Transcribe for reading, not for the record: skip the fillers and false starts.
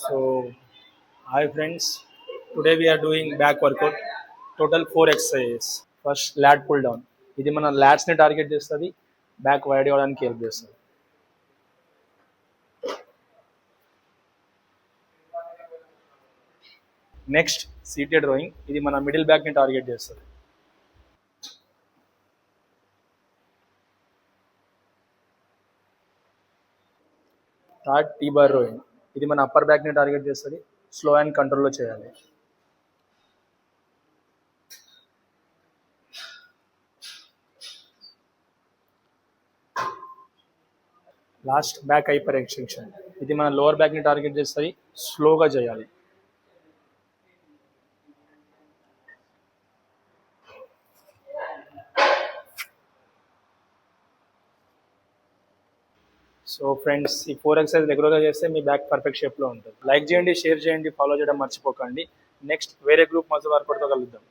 So, hi friends. Today we are doing back workout. Total 4 exercises. First, lat pull down. ఇది మన LADS ని target చేస్తుంది, back wide అవ్వడానికి help చేస్తుంది. Next seated rowing. ఇది మన మిడిల్ బ్యాక్ ని టార్గెట్ చేస్తుంది. Third T bar rowing. ఇది మన అప్పర్ బ్యాక్ ని టార్గెట్ చేస్తుంది, స్లో అండ్ కంట్రోల్లో చేయాలి. Last back hyper extension. ఇది మన లోవర్ బ్యాక్ ని టార్గెట్ చేస్తుంది, స్లోగా చేయాలి. సో ఫ్రెండ్స్, ఈ 4 ఎక్సర్సైజ్ రెగ్యులర్గా చేస్తే మీ బ్యాక్ పర్ఫెక్ట్ షేప్లో ఉంటుంది. లైక్ చేయండి, షేర్ చేయండి, ఫాలో చేయడం మర్చిపోకండి. నెక్స్ట్ వేరే గ్రూప్ మజిల్ వర్కౌట్తో కలుద్దాం.